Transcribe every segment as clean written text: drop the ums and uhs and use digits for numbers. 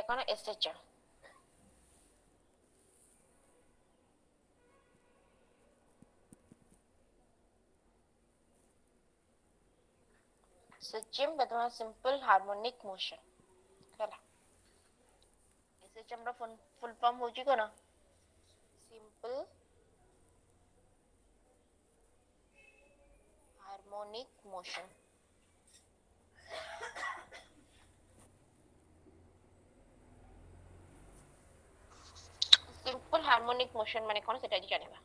कौन SHM SHM मतलब simple harmonic motion कला एसएचएम रो फुल फॉर्म होची कोन simple harmonic motion simple harmonic motion माने कोन सेटा जानिबा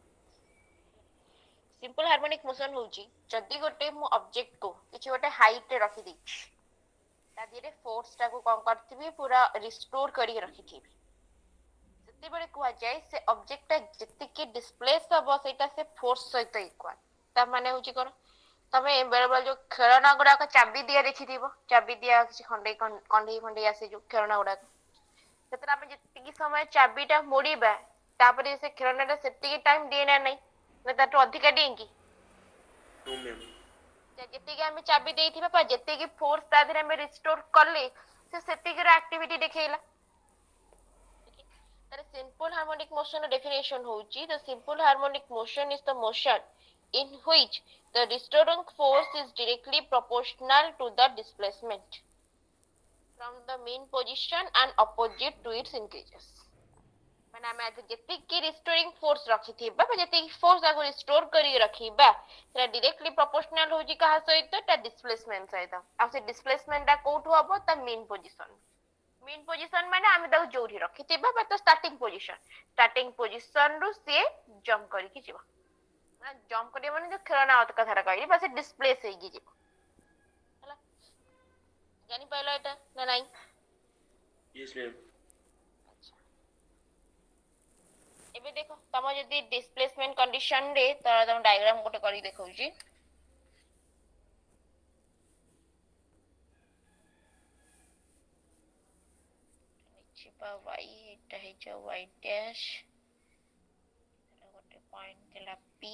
सिंपल हार्मोनिक मोशन होची जदी गोटे मु ऑब्जेक्ट को किछि गोटे हाइट रे रखि दी ता दिरे फोर्स टा को कोन करथिबी पूरा रिस्टोर करी रखि थिबी सेते बेले कुआ जाय से ऑब्जेक्ट ता जति के डिस्प्लेस हबो सेटा से फोर्स सहित इक्वल ता माने होची कोन तमे बेले बेले जो खेलना गुडा का चाबी दिया देखि दिबो चाबी दिया किछि खंडे कंढई खंडे आसे जो खेलना गुडा सेतरा हम जति की समय चाबीटा मोड़ीबा तापरे से खेलनाटा सेति टाइम देना नै ना ताटो अधिक देंगी नो मैम जति के हम चाबी देइथिबा पर जति की फोर्स ता धरे हम रिस्टोर करले से सेति की एक्टिविटी देखेला तर सिंपल हार्मोनिक मोशन डेफिनेशन होची the simple harmonic motion is the motion in which the restoring force is directly proportional to the displacement from the mean position and opposite to its increases माने हम आज जति की restoring force रखी थिबा बा जति फोर्स आगो रिस्टोर करी रखीबा सेटा डायरेक्टली प्रोपोर्शनल होजी कहा सहित ता डिस्प्लेसमेंट सहित आ से डिस्प्लेसमेंट ता कोठो हबो ता मीन पोजीशन माने हम ताको जोरी रखी थिबा बा तो स्टार्टिंग पोजीशन रु से जंप करी की जीवा ना जंप करिया माने जो खेलना आवत कथा कहली बस डिस्प्लेस हेगी जीवा हला जानि पाइलो एटा ना नाही यस मैम एबे देखो तम जदी डिस्प्लेसमेंट कंडीशन रे त तम डायग्राम गोटे करी देखौची छिपा y एटा हे छ y डैश गोटे पॉइंट देला p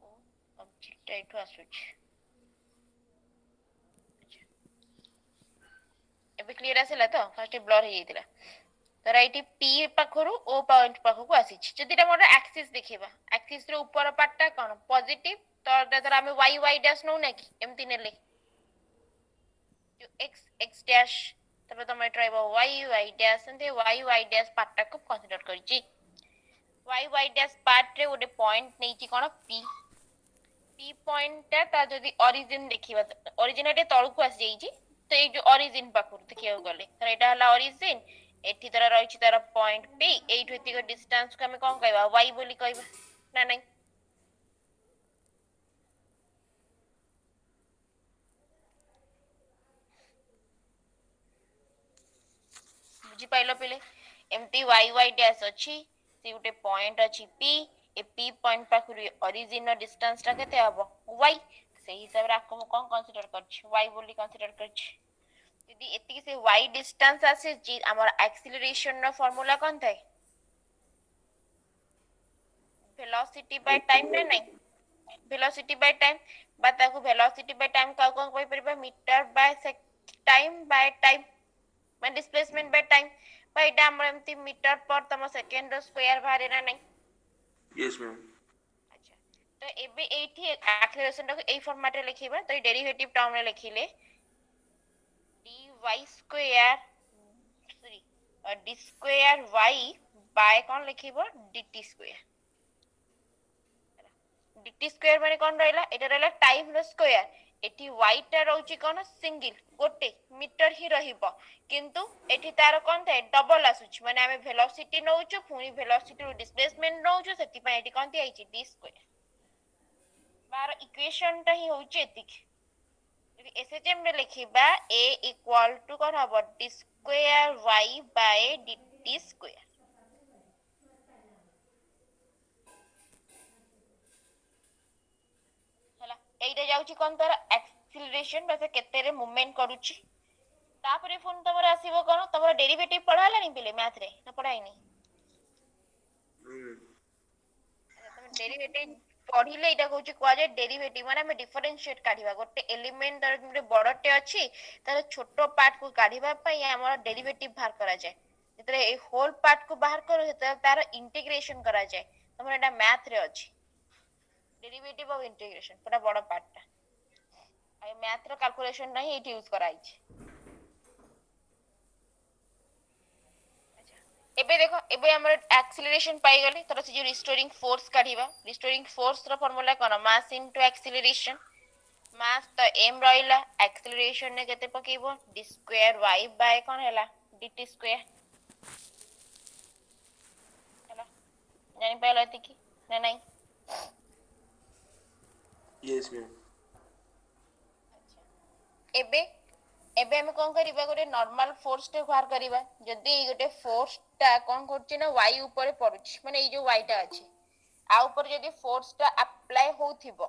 ओ ऑब्जेक्ट एठो आसुछ एबे क्लियर आसेला तो फर्स्ट ब्लर हे जैतिला तर एटी p पाखरु o पॉइंट पाखकु आसीछ जदिटा मोर एक्सिस देखिबा एक्सिस रो ऊपर पार्टटा कोन पॉजिटिव तो ततर हम y डैश नो ना कि एमति नेले जो x डैश तबे तुम ट्राइबो y डैश एंते y डैश पार्टटा को कंसीडर करछि y डैश पार्ट रे ओडे पॉइंट नेछि कोन p पॉइंट ता जदी ओरिजिन देखिबा ओरिजिन एटे तळकु आसी जाईछि तो ए जो ओरिजिन पाखरु देखियो गले तर एटा हला ओरिजिन एठी तरा रहिछि तार पॉइंट p एठु एतिक डिस्टेंस को हम कोन कहबा y बोली कहबा ना नै बुझी पाइलो पहिले एमती y डैश अछि से उटे पॉइंट अछि p ए p पॉइंट पाखरु ओरिजिन डिस्टेंस ता केते हबो y से हिसाब रे आको कोन कंसीडर करछि y बोली कंसीडर करछि यदि एतिकी से y डिस्टेंस आसे जी हमर एक्सीलरेशन नो फार्मूला कोन थाए वेलोसिटी बाय टाइम ना नै वेलोसिटी बाय टाइम बा ताको वेलोसिटी बाय टाइम का कोन कोइ परबा मीटर बाय टाइम मैं डिस्प्लेसमेंट बाय टाइम बा एटा हमर एमती मीटर पर तम सेकंड रो स्क्वायर बाहरे ना नै यस मैम अच्छा तो एबे एठी एक्सीलरेशन को ए फॉर्मेट रे लिखिबा तो डेरिवेटिव टर्म रे लिखिले dy square sorry d square y by कोन लिखिबो dt स्क्वायर dt स्क्वायर माने कोन रहला एटा रहला टाइम रो स्क्वायर एठी y टा रहउची कोन सिंगल गोटे मीटर ही रहिबो किंतु एठी तार कोन थाए डबल आसुची माने हमें वेलोसिटी नउचो पुनी वेलोसिटी रो डिस्प्लेसमेंट नउचो सेति पय एठी कोन थाए d स्क्वायर बार इक्वेशन ता ही होउची एतिक एसएचएम रे लिखिबा a इक्वल टू कोन हबो d square y by dt square हला एइटा जाउची कोन तार एक्सीलरेशन बस केते रे मूवमेंट करूची तापरे फोन तमर आसीबो कोन तमर डेरिवेटिव पढाला नि पिले मैथ रे ना पढाई नि तम डेरिवेटिव पढ़िले एटा कहूची कुआ जाय डेरिवेटिव माने हम डिफरेंशिएट काढिबा गोटे एलिमेंट दर गोटे बड़टे अछि तार छोटो पार्ट को काढिबा पई हमर डेरिवेटिव बाहर करा जाय जेतरे ए होल पार्ट को बाहर करो जेतरे तार इंटीग्रेशन करा जाय तमर एटा मैथ रे अछि डेरिवेटिव ऑफ इंटीग्रेशन पूरा बड़ पार्ट ता मैथ रो कैलकुलेशन नहीं एटी यूज कराई छी एबे देखो एबे हमर एक्सीलरेशन पाई गले तर से जो रिस्टोरिंग फोर्स काढिबा रिस्टोरिंग फोर्स रो फार्मूला कोन मास इनटू एक्सीलरेशन मास तो m रहिला एक्सीलरेशन ने केते पकेबो d स्क्वायर y बाय कोन हैला dt स्क्वायर हैला जानि पाइलो एतिकी ना नहीं Yes, ma'am. एबे एबे हम कोन करिबा गोटे नॉर्मल फोर्स टे बाहर करिबा जदी गोटे फोर्स ता कोन करछि ना y ऊपर पडुछि माने ए जो y टा अछि आ ऊपर जदी फोर्स ता अप्लाई होथिबो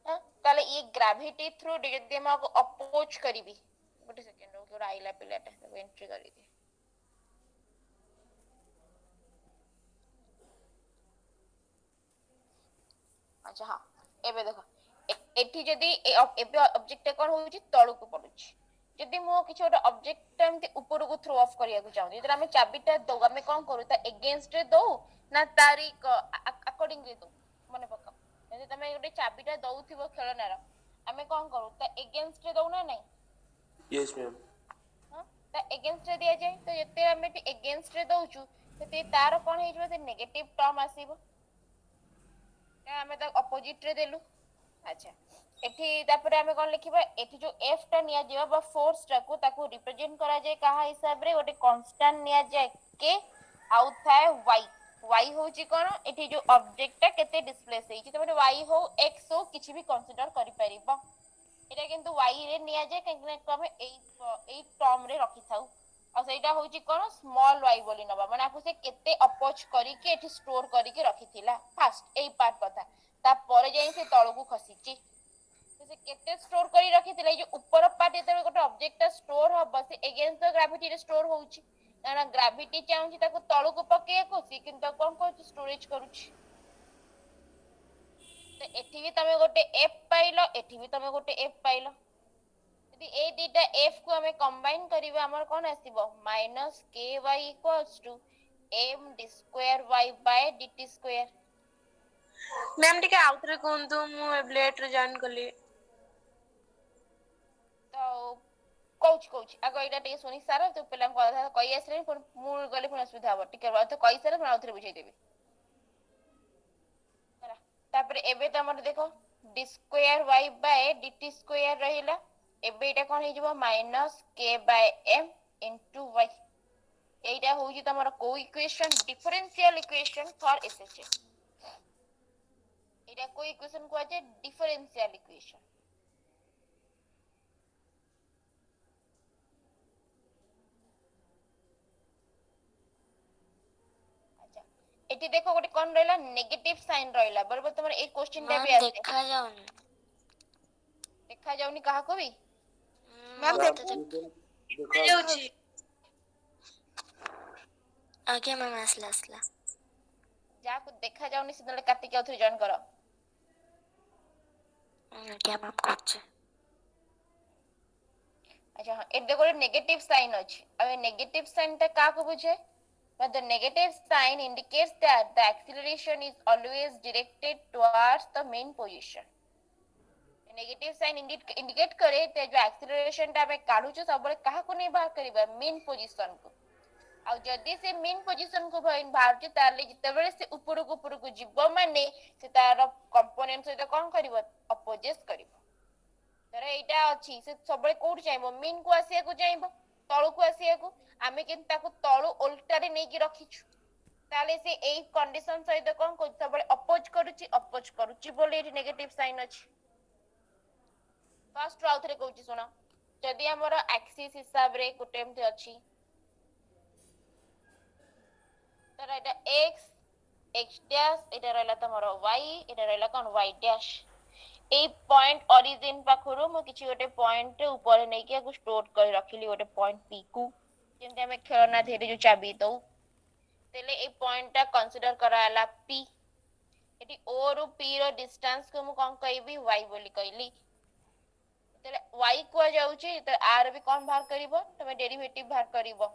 हां ताले ये ग्रेविटी थ्रू जदी हम अपोज करिबी गोटे सेकंड रो केरा आइला पिलाटा एंट्री करि दे अच्छा हां एबे देखो एठी जदी एबे ऑब्जेक्ट कोन होउची तळु को पडुची जदी मो किछ ओटा ऑब्जेक्ट एमति ऊपर को थ्रो ऑफ करिया को चाहू जदी हम चाबीटा दो हम कोन करू ता अगेंस्ट रे दो ना तारी अकॉर्डिंग रे दो मने पका जदी तमे गोटे चाबीटा दउथिबो खेलनार हमें कोन करू ता अगेंस्ट रे दो ना नहीं Yes, ma'am. हां ता अगेंस्ट रे दिया जाय तो जते हम अगेंस्ट रे दउचू ते तार कोन हे जबो ते नेगेटिव टर्म आसीबो हमें तो अपोजिट रे देलु अच्छा एठी तापर हमें कोन लिखिबा एठी जो f टा निया जेबा बा फोर्स टा को ताको रिप्रेजेंट करा जाय कहा हिसाब रे गोटे कांस्टेंट निया जाय के आउ थाए y y होची कोन एठी जो ऑब्जेक्ट टा केते डिस्प्लेस हेची तमे y हो x हो किछि भी कंसीडर करि परिबो एटा किंतु y रे निया जाय कने कमे एई टर्म रे रखि थाउ आ सेटा होची कोन स्मॉल y बोली नबा माने आपु से केते अपोज करी के एठी स्टोर करी के रखिथिला फास्ट एई पार्ट कथा ता परे जाई से तळो को खसीची से केते स्टोर करी रखिथिला ए जो ऊपर पार्ट एते गोटे ऑब्जेक्ट स्टोर हबो से अगेंस्ट द ग्रेविटी रे स्टोर होउची ना ग्रेविटी चाहूची ताको तळो को पके कोसी किंतु कोन कोची स्टोरेज करूची तो एठी भी तमे गोटे f पाइलो एठी भी तमे गोटे f पाइलो यदि ए दीटा f को हमें कंबाइन करिबा हमर कोन आसीबो -ky m d square y by dt square मैम टिके आउथरे कोंतु मु लेट रे जॉइन करली तो कोच आगो एटा टिके सुनि सारा तो पेला कथा कहि आसले पर मु गले पुन सुविधा हो टिके बात कहि सारा पुन आउथरे बुझाई देबी हला तापर एबे त हमर देखो d square y by dt square रहिला एबे एटा कोन हे जबो -k by m into y एटा होउची तमर को equation differential equation for SHS एटा को इक्वेशन को आछे डिफरेंशियल इक्वेशन अच्छा एटी देखो गोटे कोन रहला नेगेटिव साइन रहला बराबर तमर ए क्वेश्चन टा भी आसे देखा जाउनी कहा को भी मैम देखा जाउची आगे मैम असला जा को देखा जाउनी सिधले काटी के उथरे जॉइन करो क्या मैम करछे अच्छा ए देखो नेगेटिव साइन अछि अब नेगेटिव साइन ता का को बुझे but the negative sign indicates that the acceleration is always directed towards the main position negative sign indicate करे ते जो एक्सीलरेशन ता बे काढु छ सबले कहा को नहीं बाहर करिबा मेन पोजीशन को आ जदी से मेन पोजीशन को बाहर छ ताले जितेबेले से ऊपर को जिवो माने से तार कंपोनेंट से कोन करिवो अपोजिट करिवो तर एटा अछि से सबले कोड चाइबो मेन को आसिया को चाइबो तळु को आसिया को आमे किन ताको तळु उल्टा रे नै की रखिछु ताले से एई कंडीशन सहित कोन को सबले अपोज करूची बोले एटी नेगेटिव साइन अछि फर्स्ट राउथ रे कहूची सुना जदी हमर एक्सिस हिसाब रे गोटेम ते अछि तर एटा x डैश एटा रहला तमरो y एटा रहला कोन y डैश ए पॉइंट ओरिजिन पाखरो म किछि गोटे पॉइंट ऊपर नै के को स्टोर कर रखिली गोटे पॉइंट p को जेंते हमें खेलना थेरे जो चाबी दो तेले ए पॉइंट ता कंसीडर कराला p एटी ओ रु p रो डिस्टेंस को मु कोन कहबी y बोली कहली तले y को जाउची तो r भी कोन बाहर करिवो तमे डेरिवेटिव बाहर करिवो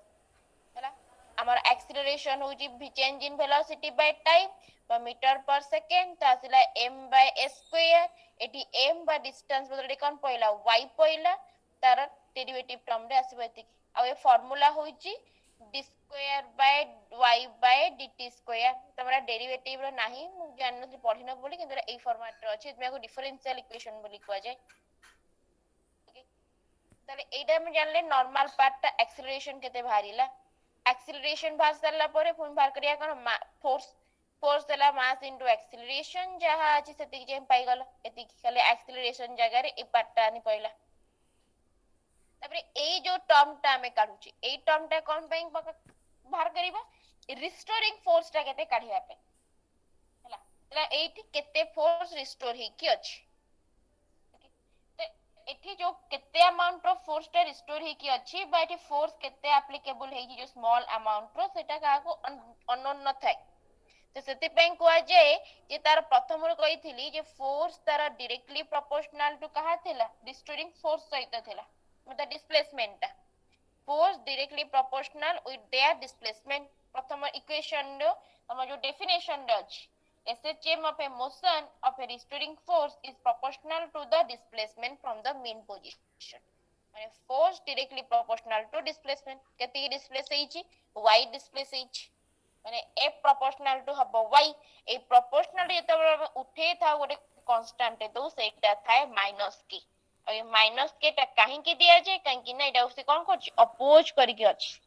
हला हमर एक्सीलरेशन होची change in velocity by time पर मीटर पर सेकंड तो आसिला m बाय s स्क्वायर एटी m बा डिस्टेंस बदले कोन पइला y पइला तार डेरिवेटिव टर्म रे आसीबो एति आ ए फार्मूला होची d square by y by dt square तमरा डेरिवेटिव रो नाही मु जानन पढिन बोली किंतु ए फॉर्मेट रो अछि एमे को डिफरेंशियल इक्वेशन बोली कहवा जाय तले एटा हम जानले नॉर्मल पार्ट ता एक्सीलरेशन केते भारीला एक्सीलरेशन बाहर सरला परे पुन बाहर करिया कोन फोर्स देला मास इनटू एक्सीलरेशन जहा अछि सेति जे पाई गलो एति खाली एक्सीलरेशन जगह रे ए पार्ट ता नि पइला तबरे ए जो टर्म ता हमें काढुची ए टर्म ता कोन पे बाहर करिबा रिस्टोरिंग फोर्स ता केते काढिया पे हला तला एठी केते फोर्स रिस्टोर हे की अछि एठी जो केते अमाउंट रो फोर्स ता रिस्टोर हे की अछि बा एठी फोर्स केते एप्लीकेबल हे जो स्मॉल अमाउंट रो सेटा का को अननोन न थाय तो सेति पे कोआ जे जे तार प्रथम रो कहिथिली जे फोर्स तार डायरेक्टली प्रोपोर्शनल टू कहा थिला रिस्टोरिंग फोर्स सहित थिला मतलब डिस्प्लेसमेंट ता force directly proportional with their displacement प्रथम इक्वेशन रो हम जो डेफिनेशन रो अछि SHM of a motion of a restoring force is proportional to the displacement from the mean position माने force directly proportional to displacement केति displace हेछि y displace हेछि माने f proportional to हबो y ए proportional जेते उठे था गोटे कांस्टेंट तो सेटा थाए माइनस के और माइनस के टा काहे के दिया जाय काहे कि ना एटा उसे कोन करछि अपोज करि के अछि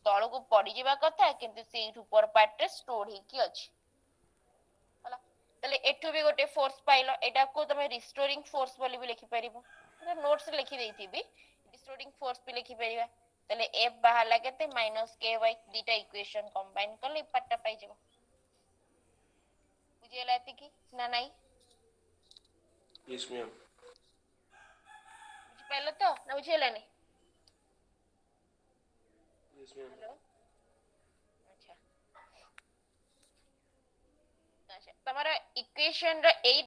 तळ को पड़ी जेबा कथा किंतु से ऊपर पार्ट रे स्टोर हे की अछि हला तले एठु भी गोटे फोर्स पाइलो एटा को तमे रिस्टोरिंग फोर्स बोली भी लिखि परिबो नोट्स लिखि देथिबी रिस्टोरिंग फोर्स भी लिखि परिबा तले f बाहला केते -ky दीटा इक्वेशन कंबाइन करले पार्ट पाइ जेबो बुझियला एति की ना नाही Yes, ma'am. बुझि पाइलो तो ना बुझियला नहीं Yes, ma'am. हेलो अच्छा अच्छा तमरा इक्वेशन रो 8